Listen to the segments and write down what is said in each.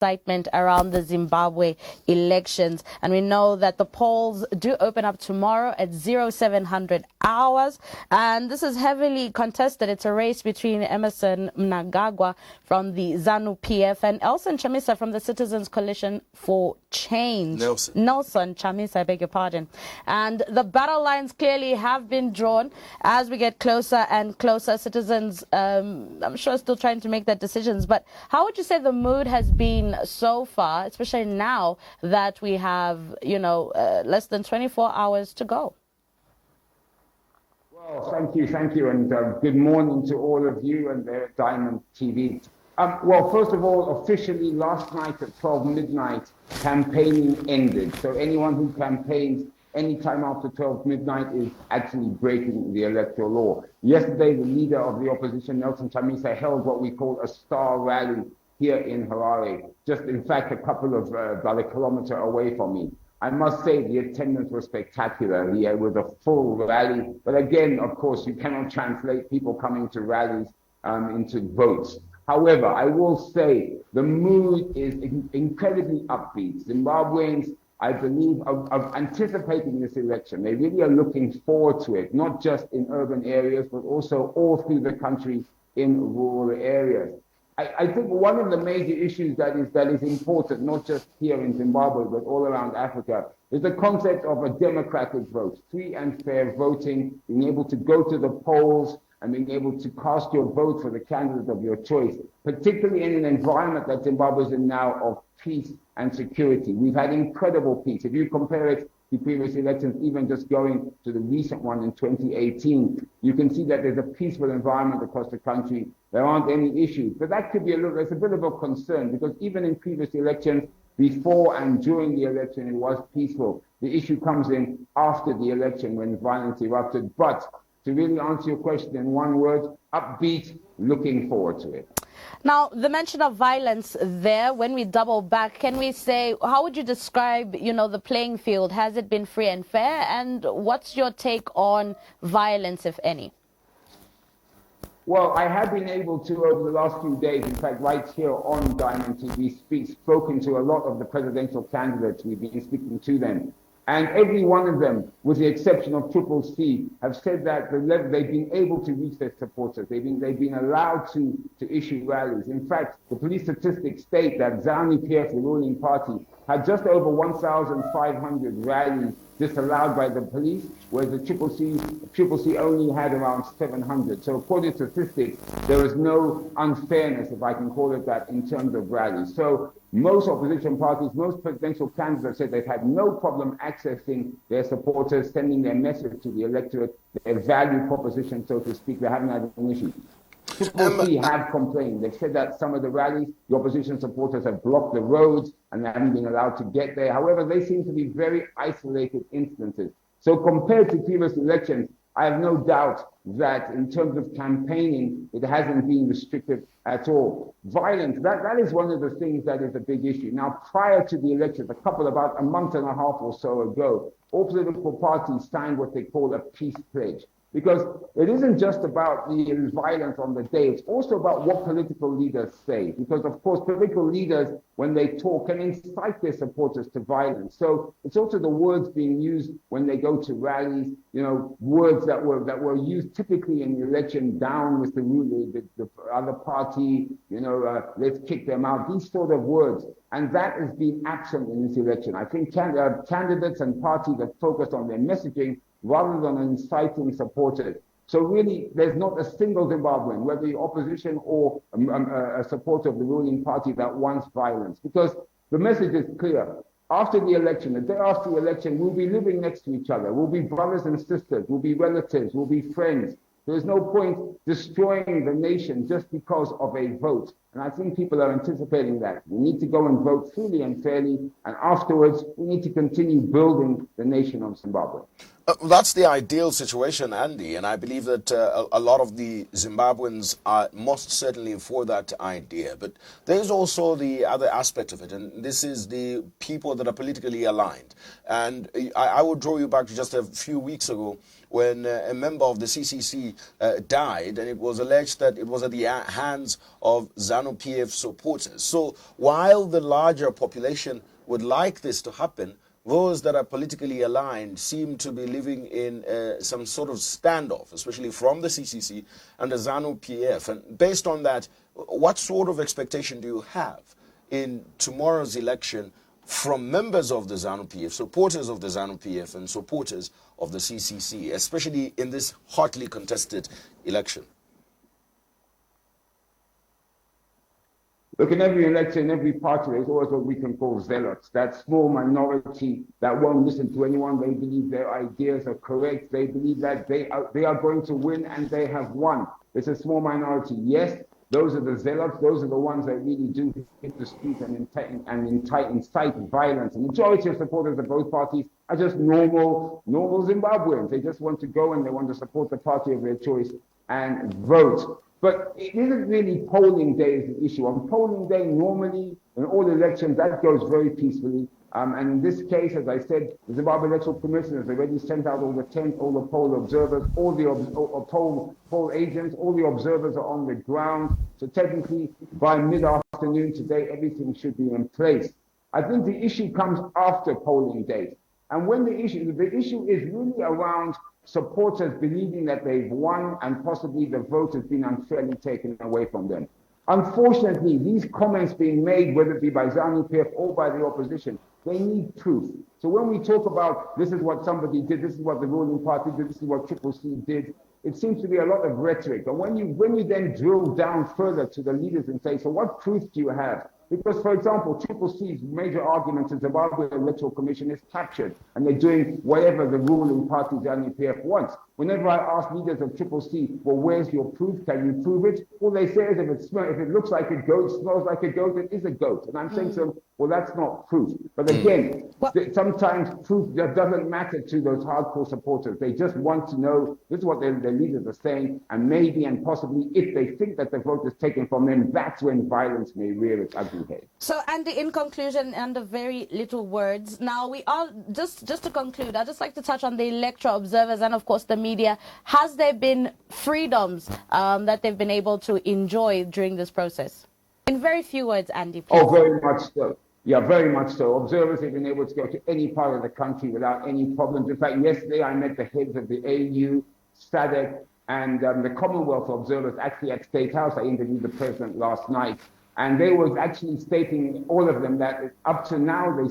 excitement around the Zimbabwe elections, and we know that the polls do open up tomorrow at 0700 hours, and this is heavily contested. It's a race between Emerson Mnangwa from the ZANU PF and Chamisa from the Citizens Coalition for Change. Nelson Chamisa, I beg your pardon. And the battle lines clearly have been drawn as we get closer and closer. Citizens, I'm sure, still trying to make their decisions, but how would you say the mood has been so far, especially now that we have, less than 24 hours to go? Well, thank you, and good morning to all of you and their Diamond TV. Well, first of all, officially last night at 12 midnight, campaigning ended. So anyone who campaigns any time after 12 midnight is actually breaking the electoral law. Yesterday, the leader of the opposition, Nelson Chamisa, held what we call a star rally here in Harare, just in fact a couple of about a kilometer away from me. I must say the attendance was spectacular. He was a full rally, but again, of course, you cannot translate people coming to rallies into votes. However, I will say the mood is incredibly upbeat. Zimbabweans, I believe, are anticipating this election. They really are looking forward to it, not just in urban areas, but also all through the country in rural areas. I think one of the major issues that is important, not just here in Zimbabwe, but all around Africa, is the concept of a democratic vote, free and fair voting, being able to go to the polls and being able to cast your vote for the candidate of your choice, particularly in an environment that Zimbabwe is in now of peace and security. We've had incredible peace. If you compare it to previous elections, even just going to the recent one in 2018, you can see that there's a peaceful environment across the country. There aren't any issues. But that could be it's a bit of a concern, because even in previous elections, before and during the election, it was peaceful. The issue comes in after the election when violence erupted. But to really answer your question in one word, upbeat, looking forward to it. Now, the mention of violence there, when we double back, can we say, how would you describe, the playing field? Has it been free and fair? And what's your take on violence, if any? Well, I have been able to, over the last few days, in fact, right here on Diamond TV, spoken to a lot of the presidential candidates. We've been speaking to them. And every one of them, with the exception of Triple C, have said that they've been able to reach their supporters. They've been allowed to issue rallies. In fact, the police statistics state that ZANU PF, the ruling party, had just over 1,500 rallies disallowed by the police, whereas the Triple C only had around 700. So according to statistics, there is no unfairness, if I can call it that, in terms of rallies. So most opposition parties, most presidential candidates said they've had no problem accessing their supporters, sending their message to the electorate, their value proposition, so to speak. They haven't had an issue. Triple C have complained. They've said that some of the rallies, the opposition supporters have blocked the roads and they haven't been allowed to get there. However, they seem to be very isolated instances. So compared to previous elections, I have no doubt that in terms of campaigning, it hasn't been restricted at all. Violence, that is one of the things that is a big issue. Now, prior to the elections, about a month and a half or so ago, all political parties signed what they call a peace pledge. Because it isn't just about the violence on the day, it's also about what political leaders say. Because, of course, political leaders, when they talk, can incite their supporters to violence. So it's also the words being used when they go to rallies, words that were used typically in the election, down with the other party, let's kick them out, these sort of words. And that has been absent in this election. I think candidates and parties have focused on their messaging rather than inciting supporters. So really, there's not a single Zimbabwean, whether the opposition or a supporter of the ruling party, that wants violence. Because the message is clear. After the election, the day after the election, we'll be living next to each other. We'll be brothers and sisters. We'll be relatives. We'll be friends. There's no point destroying the nation just because of a vote. And I think people are anticipating that. We need to go and vote freely and fairly. And afterwards, we need to continue building the nation of Zimbabwe. That's the ideal situation, Andy, and I believe that a lot of the Zimbabweans are most certainly for that idea. But there's also the other aspect of it, and this is the people that are politically aligned. And I would draw you back to just a few weeks ago when a member of the CCC died, and it was alleged that it was at the hands of ZANU-PF supporters. So while the larger population would like this to happen, those that are politically aligned seem to be living in some sort of standoff, especially from the CCC and the ZANU-PF. And based on that, what sort of expectation do you have in tomorrow's election from members of the ZANU-PF, supporters of the ZANU-PF and supporters of the CCC, especially in this hotly contested election? Look, in every election, every party, there's always what we can call zealots, that small minority that won't listen to anyone. They believe their ideas are correct. They believe that they are going to win, and they have won. It's a small minority. Yes, those are the zealots. Those are the ones that really do hit the street and incite violence. The majority of supporters of both parties are just normal Zimbabweans. They just want to go and they want to support the party of their choice and vote. But it isn't really polling day is the issue. On polling day, normally, in all elections, that goes very peacefully. And in this case, as I said, the Zimbabwe Electoral Commission has already sent out all the poll observers, all the poll agents, all the observers are on the ground. So technically, by mid-afternoon today, everything should be in place. I think the issue comes after polling day. And when the issue is really around supporters believing that they've won and possibly the vote has been unfairly taken away from them. Unfortunately, these comments being made, whether it be by ZANU-PF or by the opposition, they need proof. So when we talk about this is what somebody did, this is what the ruling party did, this is what Triple C did, it seems to be a lot of rhetoric. And when you then drill down further to the leaders and say, so what proof do you have? Because, for example, Triple C's major argument is the Zimbabwe Electoral Commission is captured and they're doing whatever the ruling party, ZANU-PF, wants. Whenever I ask leaders of Triple C, well, where's your proof? Can you prove it? All they say is if it looks like a goat, smells like a goat, it is a goat. And I'm saying to them, well, that's not proof. But again, sometimes proof doesn't matter to those hardcore supporters. They just want to know this is what their leaders are saying, and maybe and possibly if they think that the vote is taken from them, that's when violence may rear its ugly head. So, Andy, in conclusion, under very little words, now we are, just to conclude, I'd just like to touch on the electoral observers and, of course, the media. Has there been freedoms that they've been able to enjoy during this process? In very few words, Andy, please. Oh, very much so. Yeah, very much so. Observers have been able to go to any part of the country without any problems. In fact, yesterday I met the heads of the AU, SADC, and the Commonwealth observers actually at State House. I interviewed the president last night. And they were actually stating, all of them, that up to now they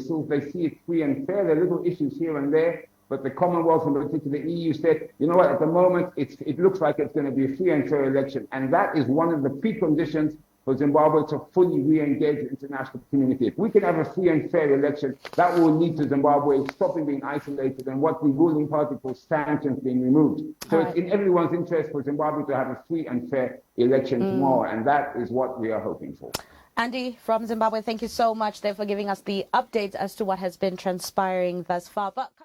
see it free and fair. There are little issues here and there, but the Commonwealth, in particular the EU, said, you know what, at the moment it looks like it's going to be a free and fair election. And that is one of the preconditions for Zimbabwe to fully re-engage the international community. If we can have a free and fair election, that will lead to Zimbabwe stopping being isolated and what the ruling party calls sanctions being removed. So it's in everyone's interest for Zimbabwe to have a free and fair election tomorrow, and that is what we are hoping for. Andy from Zimbabwe, thank you so much there for giving us the updates as to what has been transpiring thus far. But